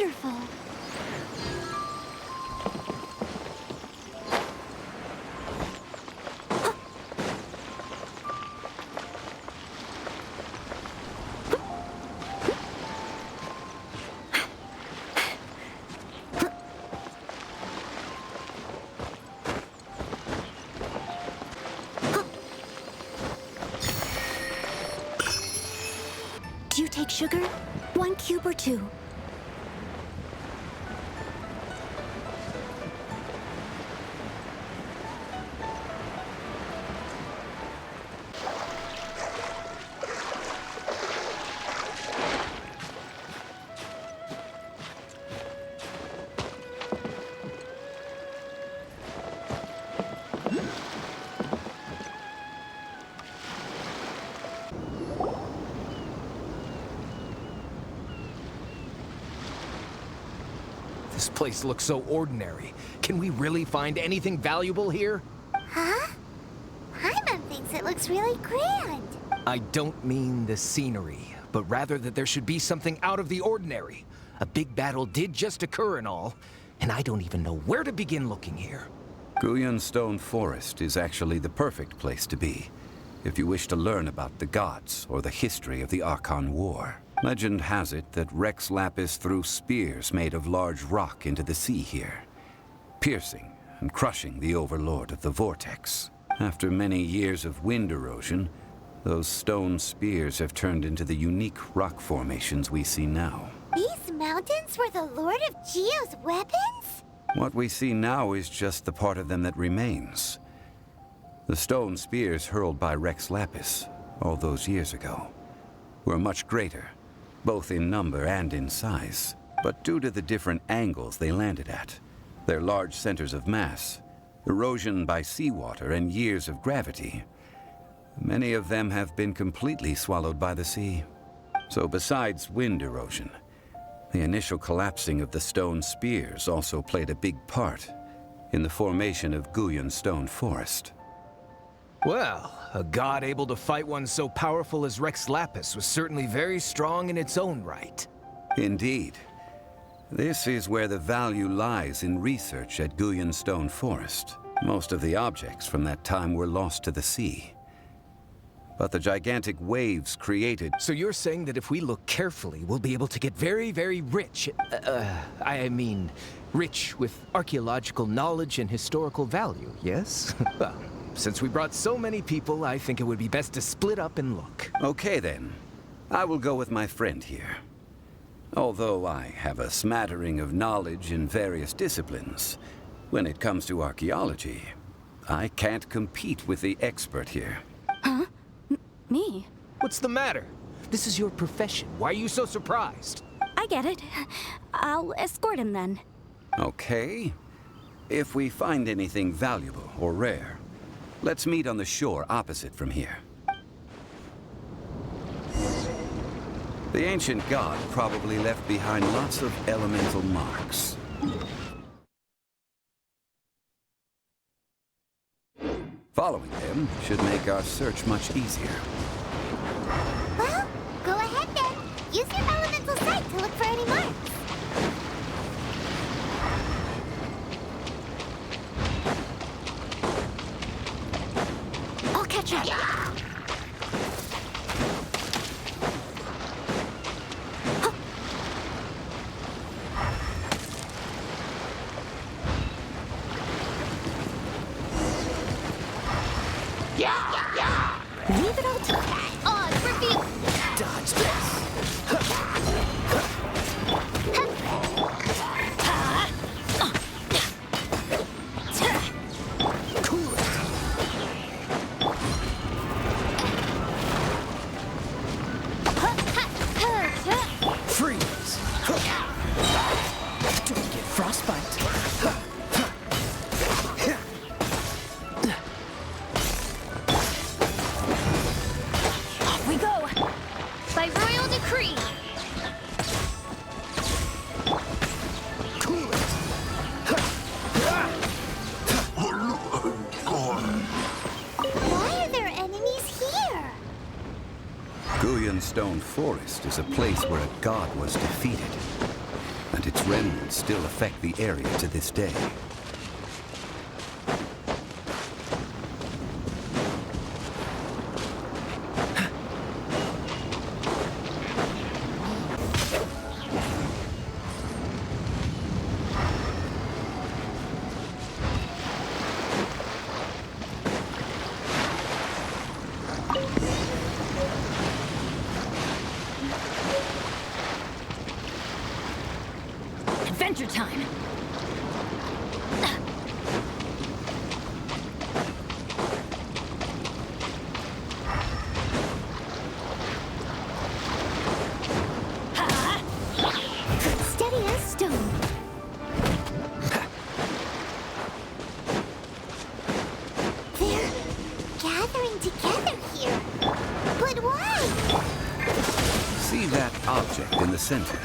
wonderful. Do you take sugar? 1 cube or 2? This place looks so ordinary. Can we really find anything valuable here? Huh? Paimon thinks it looks really grand. I don't mean the scenery, but rather that there should be something out of the ordinary. A big battle did just occur and all, and I don't even know where to begin looking here. Guyun Stone Forest is actually the perfect place to be, if you wish to learn about the gods or the history of the Archon War. Legend has it that Rex Lapis threw spears made of large rock into the sea here, piercing and crushing the overlord of the vortex. After many years of wind erosion, those stone spears have turned into the unique rock formations we see now. These mountains were the Lord of Geo's weapons? What we see now is just the part of them that remains. The stone spears hurled by Rex Lapis all those years ago were much greater, both in number and in size. But due to the different angles they landed at, their large centers of mass, erosion by seawater, and years of gravity, many of them have been completely swallowed by the sea. So besides wind erosion, the initial collapsing of the stone spears also played a big part in the formation of Guyun Stone Forest. Well, a god able to fight one so powerful as Rex Lapis was certainly very strong in its own right. Indeed. This is where the value lies in research at Guyun Stone Forest. Most of the objects from that time were lost to the sea. But the gigantic waves created... So you're saying that if we look carefully, we'll be able to get very, very rich. I mean, rich with archaeological knowledge and historical value, yes? Well, since we brought so many people, I think it would be best to split up and look. Okay then. I will go with my friend here. Although I have a smattering of knowledge in various disciplines, when it comes to archaeology, I can't compete with the expert here. Huh? Me? What's the matter? This is your profession. Why are you so surprised? I get it. I'll escort him then. Okay. If we find anything valuable or rare, let's meet on the shore opposite from here. The ancient god probably left behind lots of elemental marks. Following them should make our search much easier. Well, go ahead then. Use your elemental sight to look for any marks. I'll catch up. Leave it all to on reveal. Dodge this. Cool it. Freeze. Don't get frostbite. By royal decree. Cool it. Why are there enemies here? Guyun Stone Forest is a place where a god was defeated. A and its remnants still affect the area to this day. Adventure time! Steady as stone. They're gathering together here. But why? See that object in the center?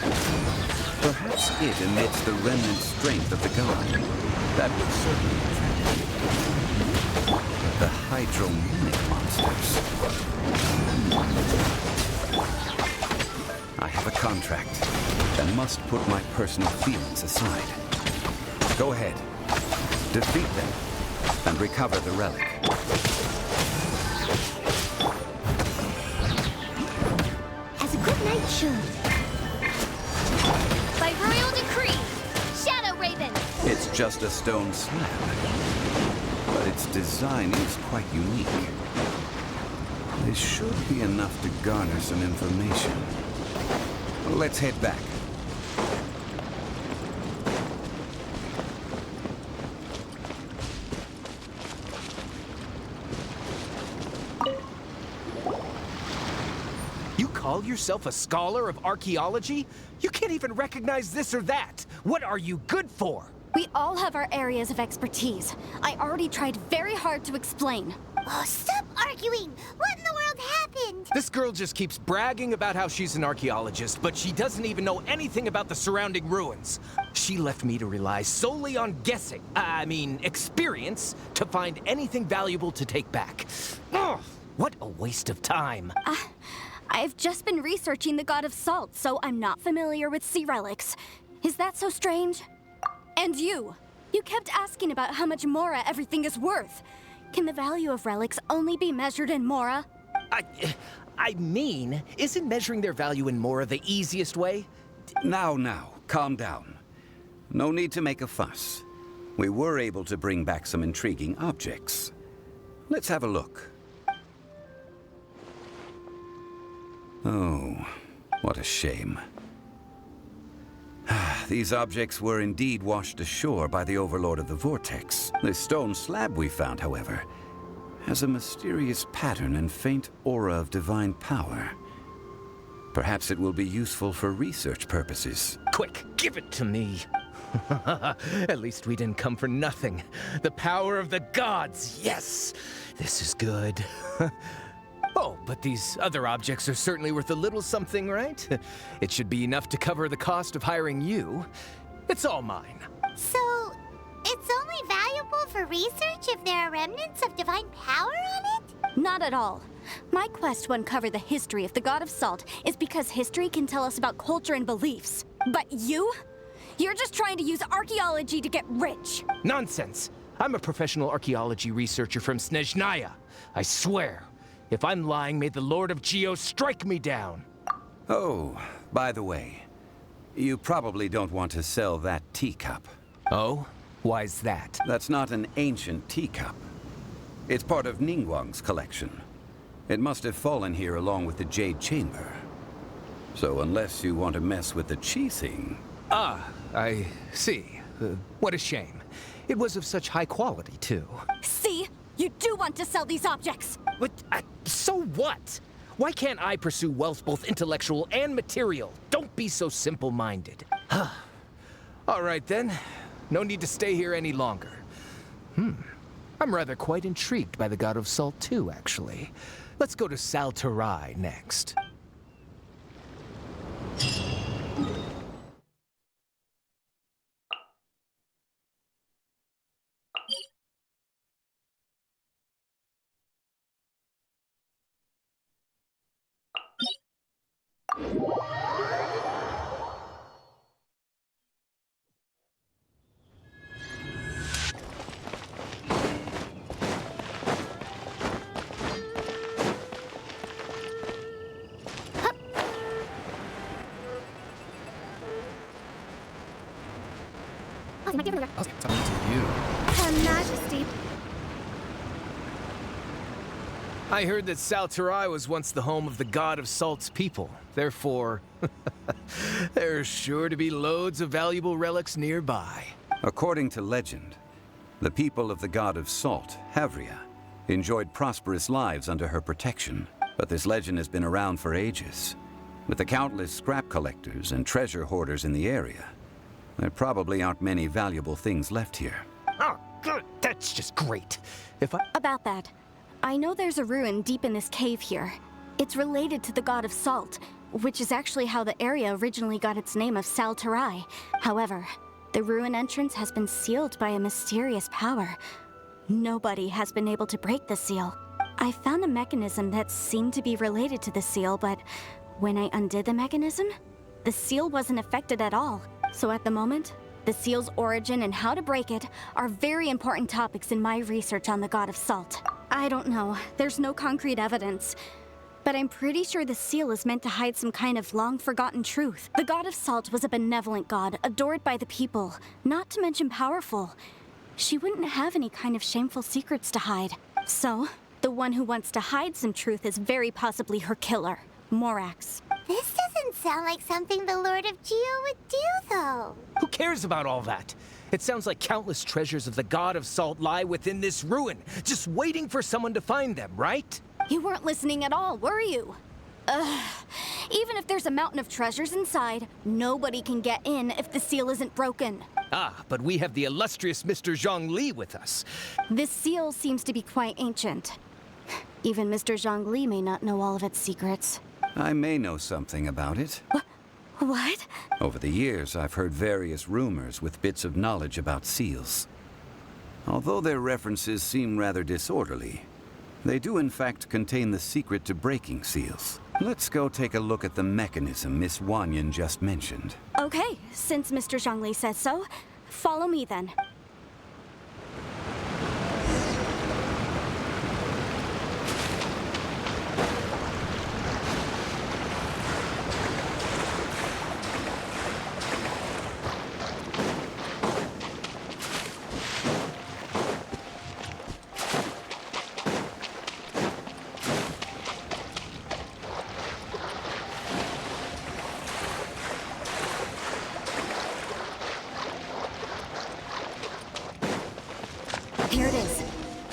Perhaps it emits the remnant strength of the god. That would certainly attract the hydromonic monsters. I have a contract and must put my personal feelings aside. Go ahead. Defeat them and recover the relic. As a good knight should. By royal decree, Shadow Raven! It's just a stone slab, but its design is quite unique. This should be enough to garner some information. Let's head back. You call yourself a scholar of archaeology? You can't even recognize this or that. What are you good for? We all have our areas of expertise. I already tried very hard to explain. Oh, stop arguing! What in the world happened? This girl just keeps bragging about how she's an archaeologist, but she doesn't even know anything about the surrounding ruins. She left me to rely solely on guessing, experience, to find anything valuable to take back. Ugh, what a waste of time. I've just been researching the God of Salt, so I'm not familiar with sea relics. Is that so strange? And you kept asking about how much Mora everything is worth. Can the value of relics only be measured in Mora? Isn't measuring their value in Mora the easiest way? Now, calm down. No need to make a fuss. We were able to bring back some intriguing objects. Let's have a look. Oh, what a shame. These objects were indeed washed ashore by the Overlord of the Vortex. The stone slab we found, however, has a mysterious pattern and faint aura of divine power. Perhaps it will be useful for research purposes. Quick, give it to me. At least we didn't come for nothing. The power of the gods, yes! This is good. Oh, but these other objects are certainly worth a little something, right? It should be enough to cover the cost of hiring you. It's all mine. So, it's only valuable for research if there are remnants of divine power on it? Not at all. My quest to uncover the history of the God of Salt is because history can tell us about culture and beliefs. But you're just trying to use archaeology to get rich. Nonsense. I'm a professional archaeology researcher from Snezhnaya. I swear. If I'm lying, may the Lord of Geo strike me down. Oh, by the way, you probably don't want to sell that teacup. Oh? Why's that? That's not an ancient teacup. It's part of Ningguang's collection. It must have fallen here along with the Jade Chamber. So unless you want to mess with the Qixing... Ah, I see. What a shame. It was of such high quality, too. See? You do want to sell these objects! But, so what? Why can't I pursue wealth both intellectual and material? Don't be so simple-minded. All right, then. No need to stay here any longer. I'm rather quite intrigued by the God of Salt, too, actually. Let's go to Saltarai next. It's up to you. Her Majesty. I heard that Salterai was once the home of the God of Salt's people. Therefore, there's sure to be loads of valuable relics nearby. According to legend, the people of the God of Salt, Havria, enjoyed prosperous lives under her protection. But this legend has been around for ages. With the countless scrap collectors and treasure hoarders in the area, there probably aren't many valuable things left here. Oh, good. That's just great. About that, I know there's a ruin deep in this cave here. It's related to the God of Salt, which is actually how the area originally got its name of Salterai. However, the ruin entrance has been sealed by a mysterious power. Nobody has been able to break the seal. I found a mechanism that seemed to be related to the seal, but when I undid the mechanism, the seal wasn't affected at all. So at the moment, the seal's origin and how to break it are very important topics in my research on the God of Salt. I don't know, there's no concrete evidence, but I'm pretty sure the seal is meant to hide some kind of long-forgotten truth. The God of Salt was a benevolent god, adored by the people, not to mention powerful. She wouldn't have any kind of shameful secrets to hide. So, the one who wants to hide some truth is very possibly her killer, Morax. This doesn't sound like something the Lord of Geo would do, though. Who cares about all that? It sounds like countless treasures of the God of Salt lie within this ruin, just waiting for someone to find them, right? You weren't listening at all, were you? Even if there's a mountain of treasures inside, nobody can get in if the seal isn't broken. Ah, but we have the illustrious Mr. Zhongli with us. This seal seems to be quite ancient. Even Mr. Zhongli may not know all of its secrets. I may know something about it. What? Over the years, I've heard various rumors with bits of knowledge about seals. Although their references seem rather disorderly, they do in fact contain the secret to breaking seals. Let's go take a look at the mechanism Miss Wanyan just mentioned. Okay, since Mr. Zhongli says so, follow me then. Here it is.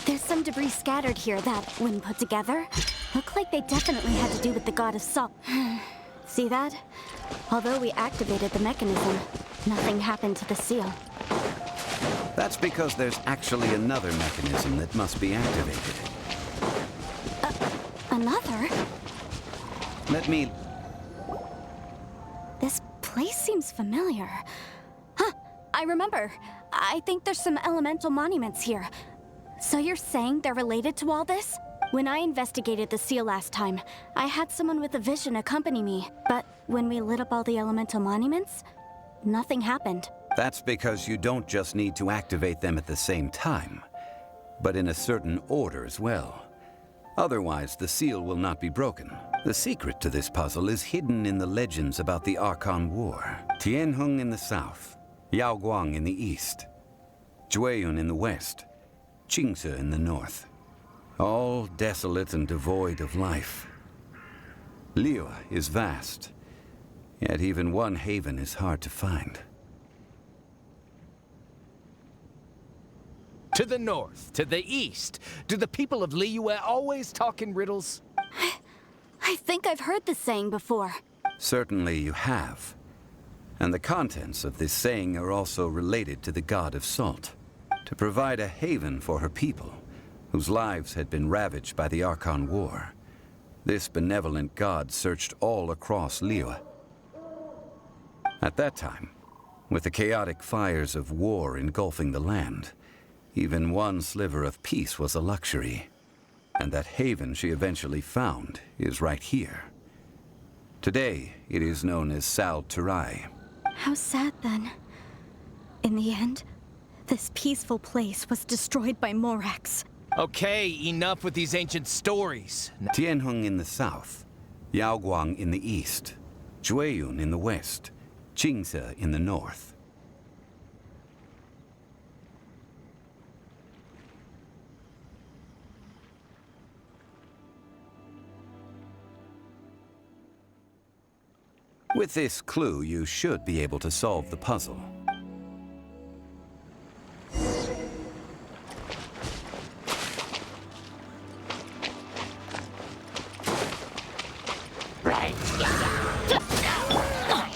There's some debris scattered here that, when put together, look like they definitely had to do with the God of Salt. See that? Although we activated the mechanism, nothing happened to the seal. That's because there's actually another mechanism that must be activated. Another? Let me... This place seems familiar. Huh, I remember. I think there's some elemental monuments here. So you're saying they're related to all this? When I investigated the seal last time, I had someone with a vision accompany me. But when we lit up all the elemental monuments, nothing happened. That's because you don't just need to activate them at the same time, but in a certain order as well. Otherwise, the seal will not be broken. The secret to this puzzle is hidden in the legends about the Archon War. Tianheng in the south, Yaoguang in the east, Jueyun in the west, Qingce in the north. All desolate and devoid of life. Liyue is vast, yet even one haven is hard to find. To the north, to the east. Do the people of Liyue always talk in riddles? I think I've heard this saying before. Certainly you have. And the contents of this saying are also related to the God of Salt. To provide a haven for her people, whose lives had been ravaged by the Archon War, this benevolent god searched all across Liyue. At that time, with the chaotic fires of war engulfing the land, even one sliver of peace was a luxury. And that haven she eventually found is right here. Today, it is known as Salterai. How sad then. In the end, this peaceful place was destroyed by Morax. Okay, enough with these ancient stories. Tianheng in the south, Yaoguang in the east, Jueyun in the west, Qingce in the north. With this clue, you should be able to solve the puzzle.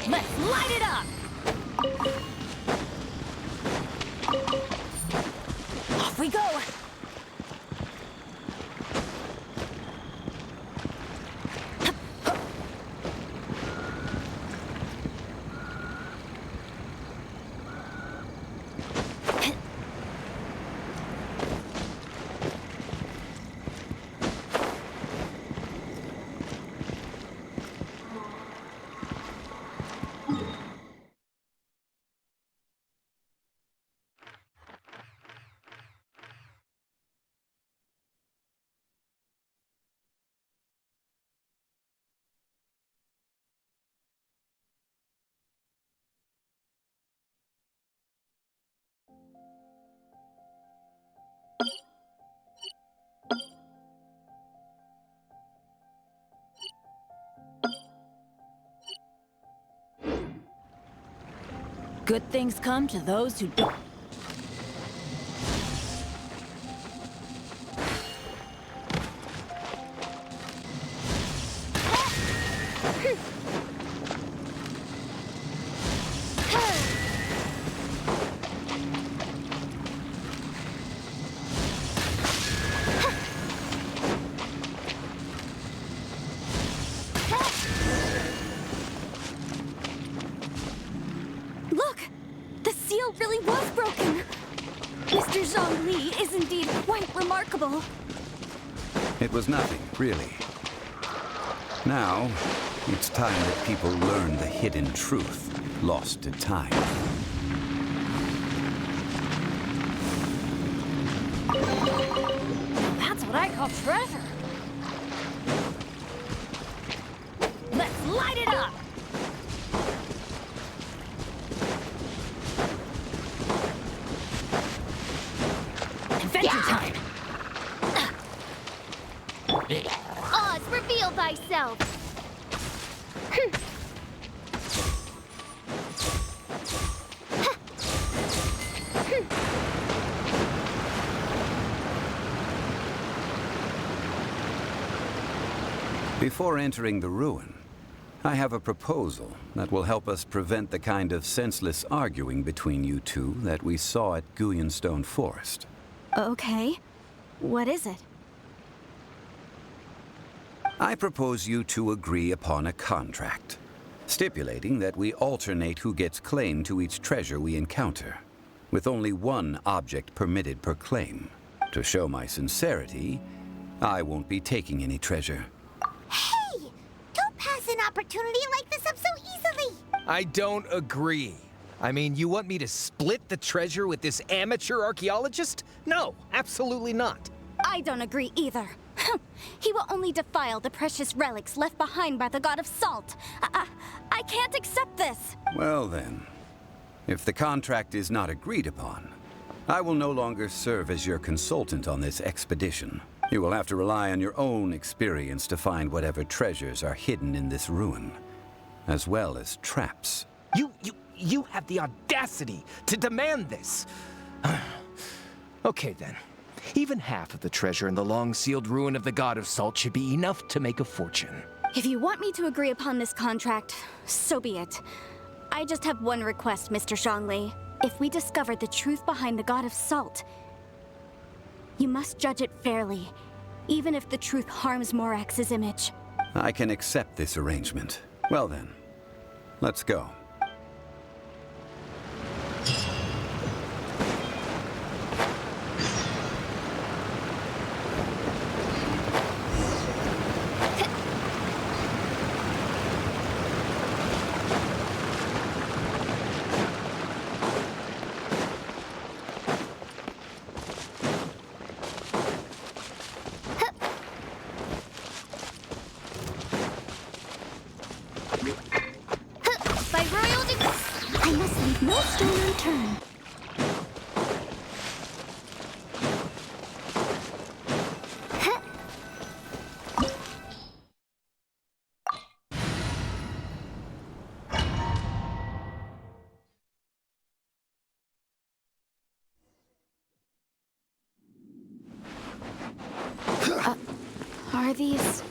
Let's light it up! Off we go! Good things come to those who don't. Look! The seal really was broken! Mr. Zhongli is indeed quite remarkable. It was nothing, really. Now, it's time that people learn the hidden truth, lost to time. That's what I call treasure. Let's light it up! Adventure time! Oz, reveal thyself! Before entering the ruin, I have a proposal that will help us prevent the kind of senseless arguing between you two that we saw at Guyenstone Forest. Okay. What is it? I propose you two agree upon a contract, stipulating that we alternate who gets claim to each treasure we encounter, with only one object permitted per claim. To show my sincerity, I won't be taking any treasure. Hey! Don't pass an opportunity like this up so easily! I don't agree. I mean, you want me to split the treasure with this amateur archaeologist? No, absolutely not. I don't agree either. He will only defile the precious relics left behind by the god of salt. I can't accept this. Well then, if the contract is not agreed upon, I will no longer serve as your consultant on this expedition. You will have to rely on your own experience to find whatever treasures are hidden in this ruin, as well as traps. You have the audacity to demand this. Okay then. Even half of the treasure in the long-sealed ruin of the God of Salt should be enough to make a fortune. If you want me to agree upon this contract, so be it. I just have one request, Mr. Zhongli. If we discover the truth behind the God of Salt, you must judge it fairly, even if the truth harms Morax's image. I can accept this arrangement. Well then, let's go. By royal I must leave no stone unturned. Are these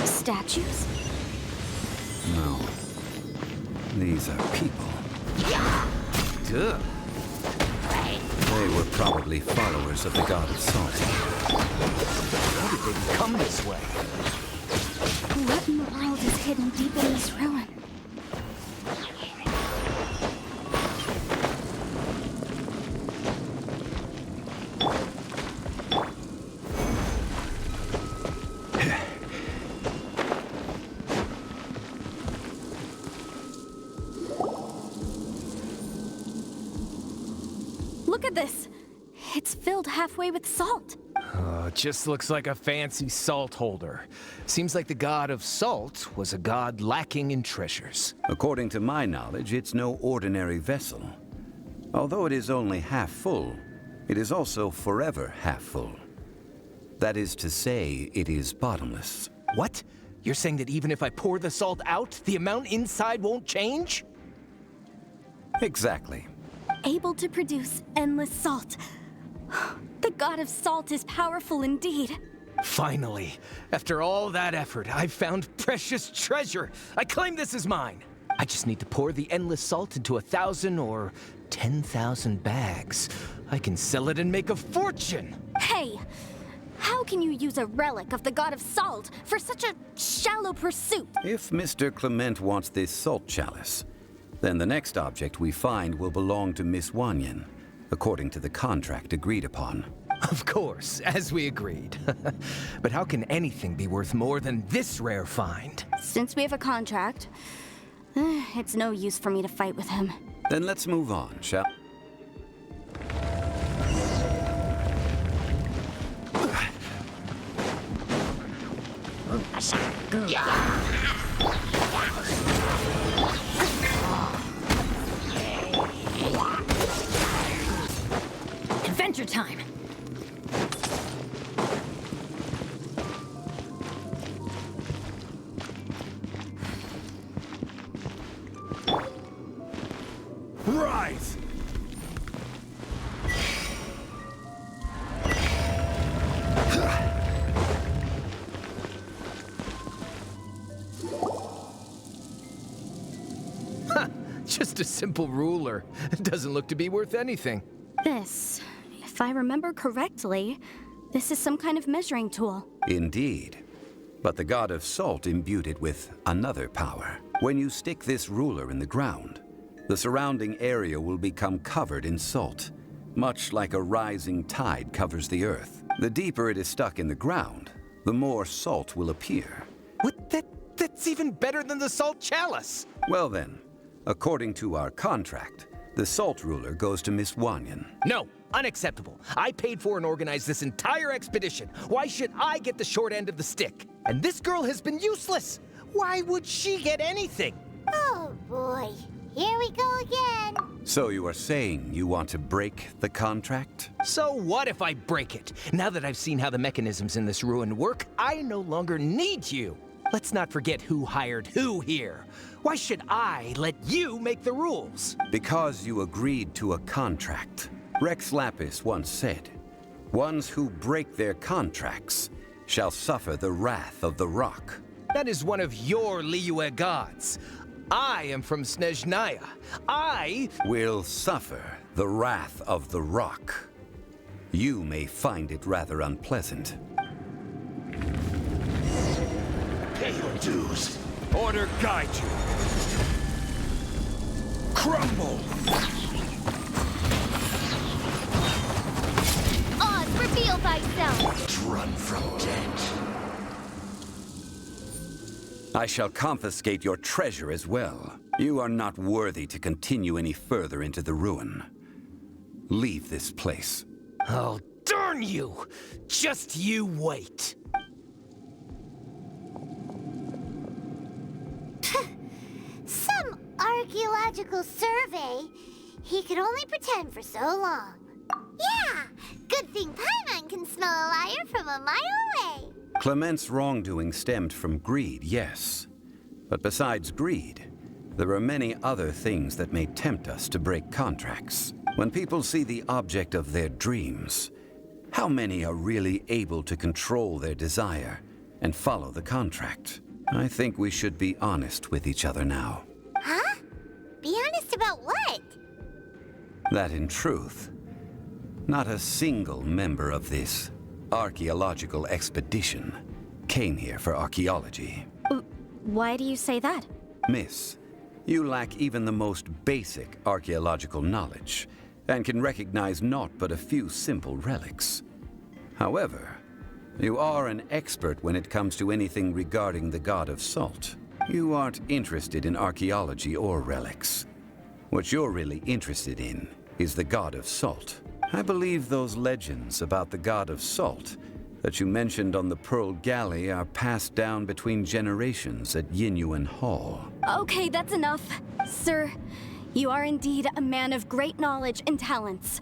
statues? No. These are people. Duh. They were probably followers of the god of salt. How did they become this way? What in the world is hidden deep in this ruin? Look at this. It's filled halfway with salt. It just looks like a fancy salt holder. Seems like the god of salt was a god lacking in treasures. According to my knowledge, it's no ordinary vessel. Although it is only half full, it is also forever half full. That is to say, it is bottomless. What? You're saying that even if I pour the salt out, the amount inside won't change? Exactly. Able to produce endless salt. The god of salt is powerful indeed. Finally, after all that effort, I've found precious treasure. I claim this as mine. I just need to pour the endless salt into 1,000 or 10,000 bags. I can sell it and make a fortune. Hey, how can you use a relic of the god of salt for such a shallow pursuit? If Mr. Clement wants this salt chalice, then the next object we find will belong to Miss Wanyan, according to the contract agreed upon. Of course, as we agreed. But how can anything be worth more than this rare find? Since we have a contract, it's no use for me to fight with him. Then let's move on, shall we? Adventure time! Rise! Just a simple ruler. It doesn't look to be worth anything. This, if I remember correctly, this is some kind of measuring tool. Indeed. But the god of salt imbued it with another power. When you stick this ruler in the ground, the surrounding area will become covered in salt, much like a rising tide covers the earth. The deeper it is stuck in the ground, the more salt will appear. What? That's even better than the salt chalice. Well then, according to our contract, the salt ruler goes to Miss Wanyan. No, unacceptable. I paid for and organized this entire expedition. Why should I get the short end of the stick? And this girl has been useless. Why would she get anything? Oh boy, here we go again. So you are saying you want to break the contract? So what if I break it? Now that I've seen how the mechanisms in this ruin work, I no longer need you. Let's not forget who hired who here. Why should I let you make the rules? Because you agreed to a contract. Rex Lapis once said, "Ones who break their contracts shall suffer the wrath of the rock." That is one of your Liyue gods. I am from Snezhnaya. I Will suffer the wrath of the rock. You may find it rather unpleasant. Pay your dues. Order guide you. Crumble! Oz, reveal thyself! Run from death. I shall confiscate your treasure as well. You are not worthy to continue any further into the ruin. Leave this place. Oh, darn you! Just you wait. Some archaeological survey. He could only pretend for so long. Yeah, good thing Paimon can smell a liar from a mile away. Clement's wrongdoing stemmed from greed, yes. But besides greed, there are many other things that may tempt us to break contracts. When people see the object of their dreams, how many are really able to control their desire and follow the contract. I think we should be honest with each other now. Huh? Be honest about what? That in truth, not a single member of this archaeological expedition came here for archaeology. Why do you say that? Miss, you lack even the most basic archaeological knowledge and can recognize naught but a few simple relics. However, you are an expert when it comes to anything regarding the god of salt. You aren't interested in archaeology or relics. What you're really interested in is the god of salt. I believe those legends about the god of salt that you mentioned on the Pearl Galley are passed down between generations at Yinyuan Hall. Okay, that's enough. Sir, you are indeed a man of great knowledge and talents.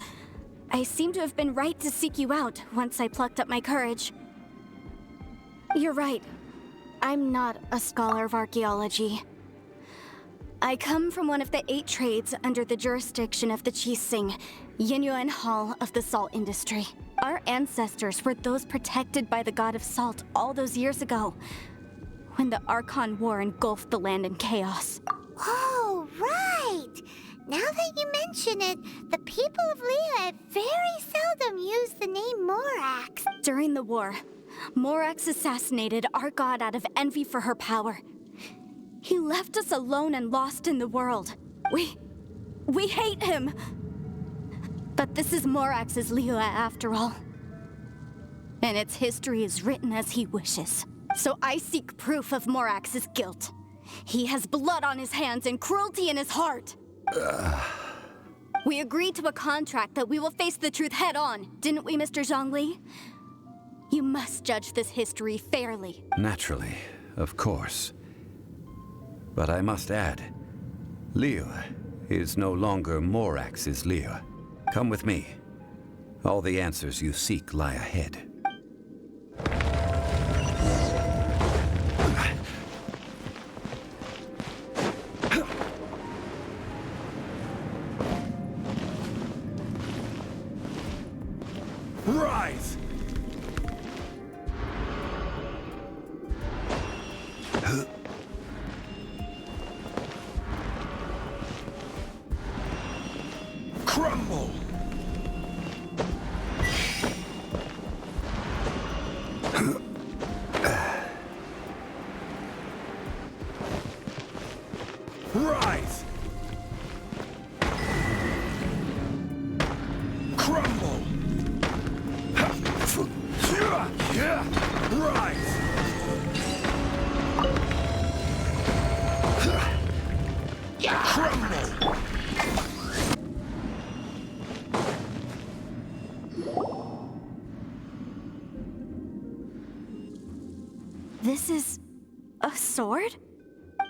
I seem to have been right to seek you out once I plucked up my courage. You're right. I'm not a scholar of archaeology. I come from one of the 8 trades under the jurisdiction of the Qixing, Yinyuan Hall of the salt industry. Our ancestors were those protected by the god of salt all those years ago, when the Archon War engulfed the land in chaos. Oh, right! Now that you mention it, the people of Liyue very seldom use the name Morax. During the war, Morax assassinated our god out of envy for her power. He left us alone and lost in the world. We hate him! But this is Morax's Liyue after all. And its history is written as he wishes. So I seek proof of Morax's guilt. He has blood on his hands and cruelty in his heart. We agreed to a contract that we will face the truth head on, didn't we, Mr. Zhongli? You must judge this history fairly. Naturally, of course. But I must add, Liyue is no longer Morax's Liyue. Come with me. All the answers you seek lie ahead. Rise! Crumble! Rise! Crumble! Rise! Crumble! This is a sword?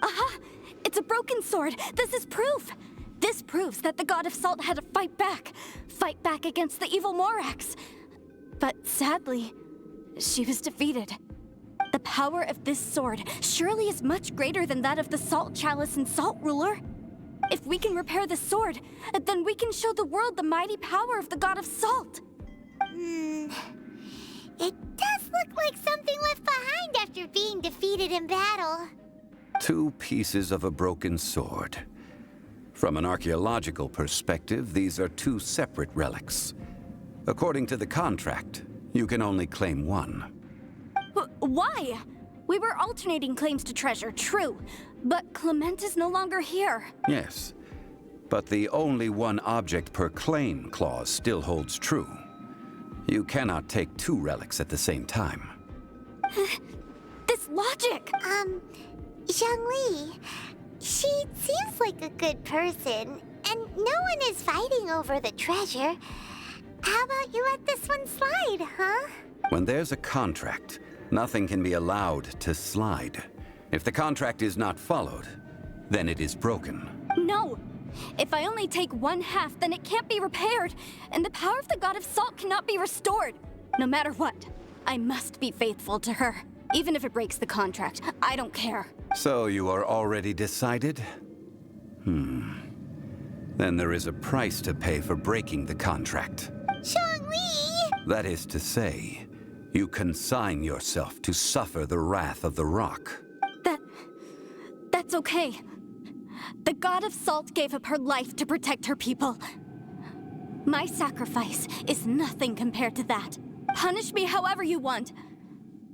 Aha! It's a broken sword! This is proof! This proves that the god of salt had to fight back against the evil Morax. But sadly, she was defeated. The power of this sword surely is much greater than that of the Salt Chalice and Salt Ruler. If we can repair the sword, then we can show the world the mighty power of the god of salt. It does look like something left behind after being defeated in battle. 2 pieces of a broken sword. From an archaeological perspective, these are 2 separate relics. According to the contract, you can only claim 1. Why? We were alternating claims to treasure, true. But Clement is no longer here. Yes, but the only 1 object per claim clause still holds true. You cannot take 2 relics at the same time. This logic! Zhongli, she seems like a good person, and no one is fighting over the treasure. How about you let this one slide, huh? When there's a contract, nothing can be allowed to slide. If the contract is not followed, then it is broken. No! If I only take 1/2, then it can't be repaired, and the power of the god of salt cannot be restored. No matter what, I must be faithful to her. Even if it breaks the contract, I don't care. So you are already decided? Then there is a price to pay for breaking the contract. Zhongli! That is to say, You consign yourself to suffer the wrath of the rock. That's okay. The God of Salt gave up her life to protect her people. My sacrifice is nothing compared to that. Punish me however you want.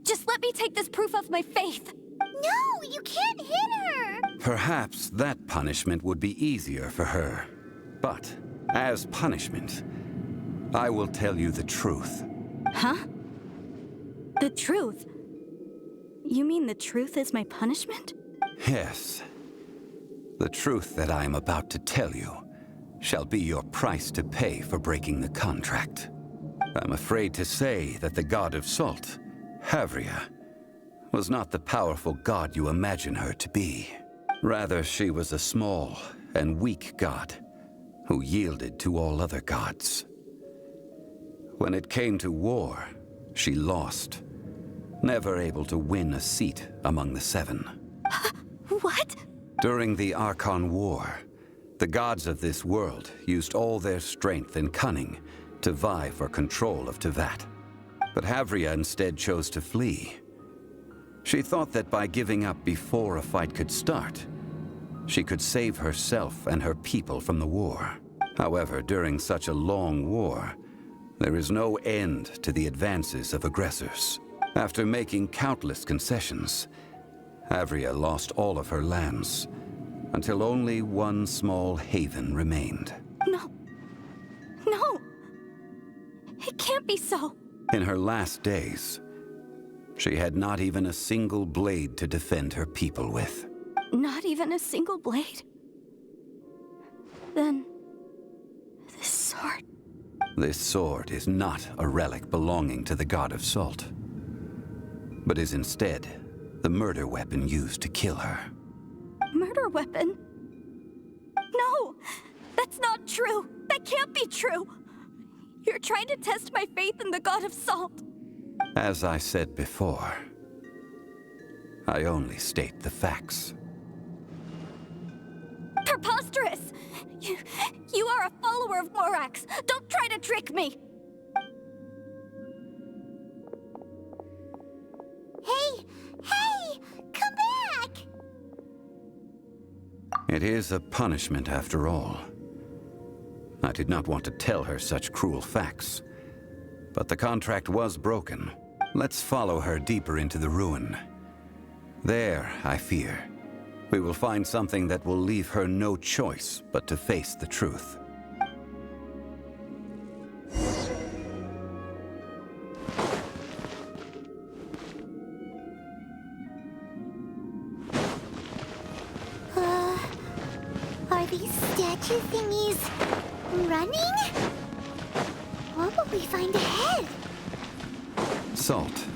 Just let me take this proof of my faith. No, you can't hit her! Perhaps that punishment would be easier for her. But, as punishment, I will tell you the truth. Huh? The truth? You mean the truth is my punishment? Yes. The truth that I am about to tell you shall be your price to pay for breaking the contract. I'm afraid to say that the God of Salt, Havria, was not the powerful god you imagine her to be. Rather, she was a small and weak god who yielded to all other gods. When it came to war, she lost, never able to win a seat among the seven. What? During the Archon War, the gods of this world used all their strength and cunning to vie for control of Tevat. But Havria instead chose to flee. She thought that by giving up before a fight could start, she could save herself and her people from the war. However, during such a long war, there is no end to the advances of aggressors. After making countless concessions, Havria lost all of her lands, until only one small haven remained. No. No. It can't be so. In her last days, she had not even a single blade to defend her people with. Not even a single blade? Then, this sword... This sword is not a relic belonging to the God of Salt, but is instead the murder weapon used to kill her. Murder weapon? No! That's not true! That can't be true! You're trying to test my faith in the God of Salt! As I said before, I only state the facts. Preposterous! You are a follower of Morax! Don't try to trick me! Hey! Hey! Come back! It is a punishment after all. I did not want to tell her such cruel facts, but the contract was broken. Let's follow her deeper into the ruin. There, I fear, we will find something that will leave her no choice but to face the truth. Are these statue thingies running? What will we find ahead? Salt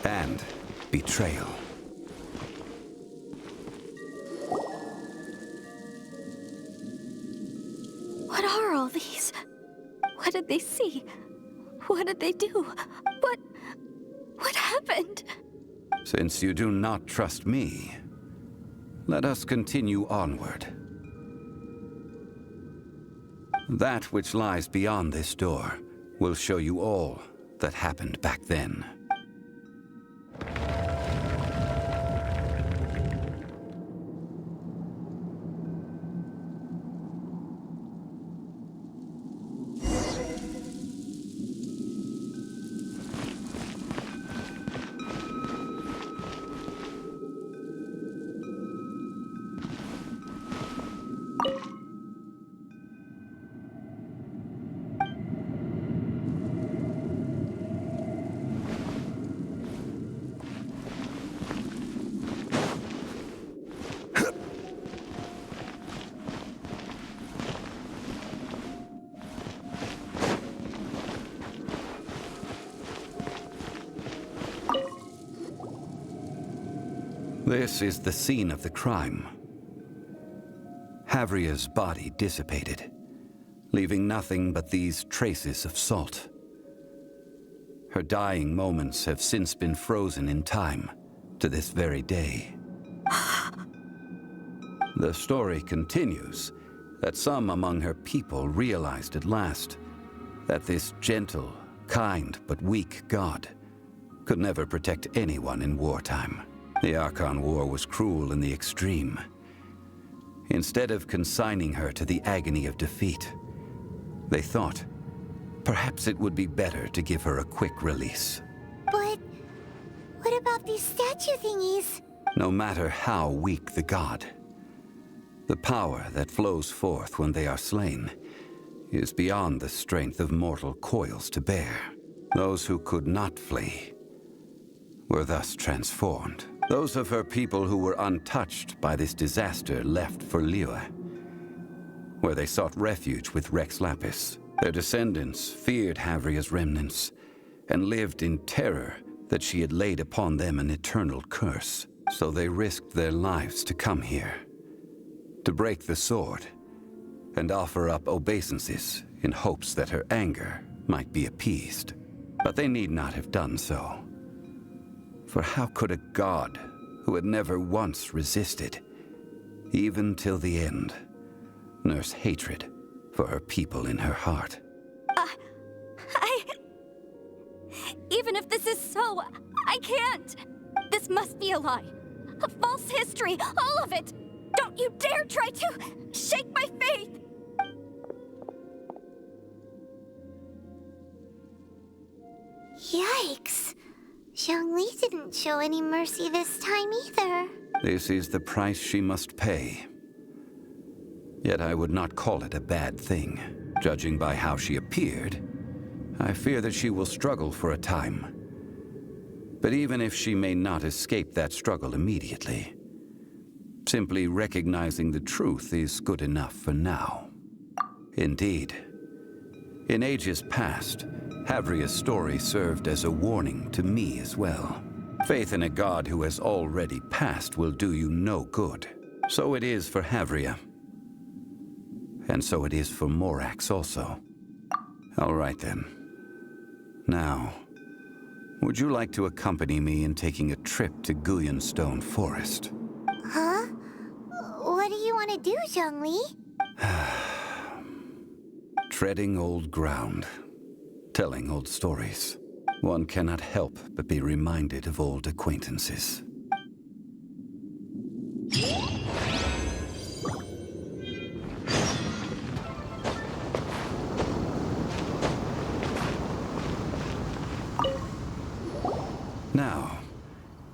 and betrayal. What are all these? What did they see? What did they do? What happened? Since you do not trust me, let us continue onward. That which lies beyond this door will show you all that happened back then. This is the scene of the crime. Havria's body dissipated, leaving nothing but these traces of salt. Her dying moments have since been frozen in time to this very day. The story continues that some among her people realized at last that this gentle kind but weak god, could never protect anyone in wartime. The Archon War was cruel in the extreme. Instead of consigning her to the agony of defeat, they thought perhaps it would be better to give her a quick release. But what about these statue thingies? No matter how weak the god, the power that flows forth when they are slain is beyond the strength of mortal coils to bear. Those who could not flee were thus transformed. Those of her people who were untouched by this disaster left for Liyue, where they sought refuge with Rex Lapis. Their descendants feared Havria's remnants and lived in terror that she had laid upon them an eternal curse. So they risked their lives to come here, to break the sword, and offer up obeisances in hopes that her anger might be appeased. But they need not have done so. For how could a god who had never once resisted, even till the end, nurse hatred for her people in her heart? Even if this is so, I can't. This must be a lie. A false history, all of it. Don't you dare try to shake my faith. Yikes. Zhongli didn't show any mercy this time either. This is the price she must pay. Yet I would not call it a bad thing. Judging by how she appeared, I fear that she will struggle for a time. But even if she may not escape that struggle immediately, simply recognizing the truth is good enough for now. Indeed, in ages past, Havria's story served as a warning to me as well. Faith in a god who has already passed will do you no good. So it is for Havria. And so it is for Morax also. All right then. Now, would you like to accompany me in taking a trip to Guyonstone Forest? Huh? What do you want to do, Zhongli? Treading old ground, telling old stories. One cannot help but be reminded of old acquaintances. Now,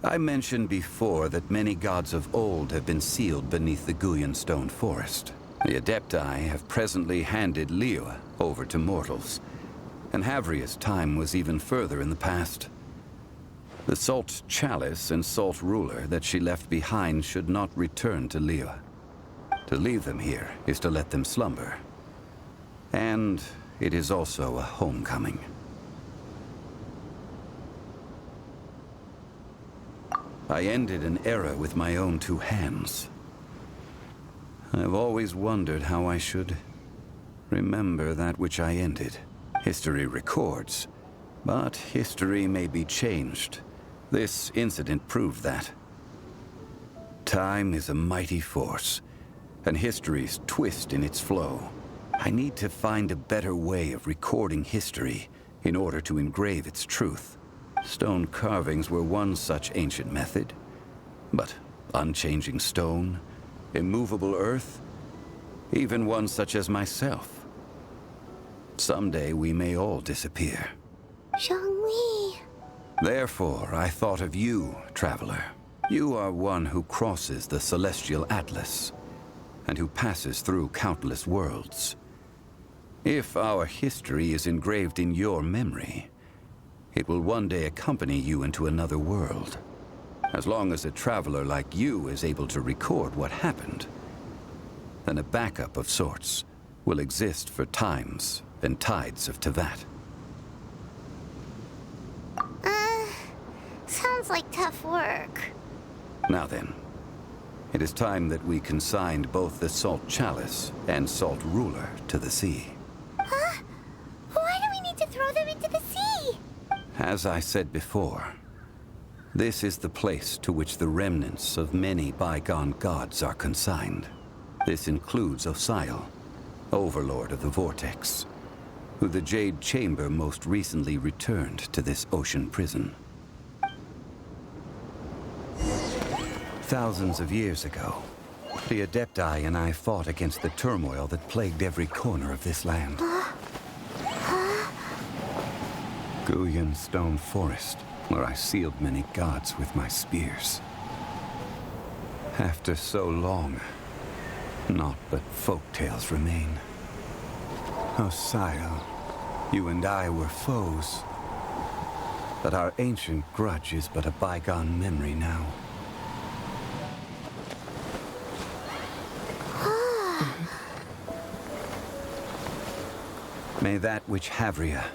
I mentioned before that many gods of old have been sealed beneath the Guyonstone Forest. The Adepti have presently handed Liyue over to mortals, and Havria's time was even further in the past. The Salt Chalice and Salt Ruler that she left behind should not return to Liyue. To leave them here is to let them slumber. And it is also a homecoming. I ended an era with my own two hands. I've always wondered how I should remember that which I ended. History records, but history may be changed. This incident proved that. Time is a mighty force, and history's twist in its flow. I need to find a better way of recording history in order to engrave its truth. Stone carvings were one such ancient method, but unchanging stone, immovable earth, even one such as myself. Someday we may all disappear. Zhongli. Therefore, I thought of you, traveler. You are one who crosses the celestial atlas, and who passes through countless worlds. If our history is engraved in your memory, it will one day accompany you into another world. As long as a traveler like you is able to record what happened, then a backup of sorts will exist for times and tides of Teyvat. Sounds like tough work. Now then, it is time that we consigned both the Salt Chalice and Salt Ruler to the sea. Huh? Why do we need to throw them into the sea? As I said before, this is the place to which the remnants of many bygone gods are consigned. This includes Osial, Overlord of the Vortex, who the Jade Chamber most recently returned to this ocean prison. Thousands of years ago, the Adepti and I fought against the turmoil that plagued every corner of this land. Guyan Stone Forest, where I sealed many gods with my spears. After so long, naught but folk tales remain. Oh, Sile, you and I were foes. But our ancient grudge is but a bygone memory now. May that which Havria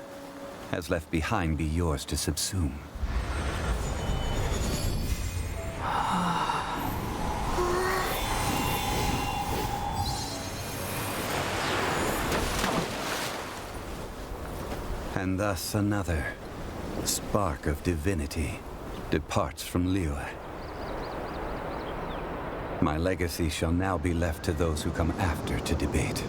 has left behind be yours to subsume. And thus another spark of divinity departs from Liyue. My legacy shall now be left to those who come after to debate.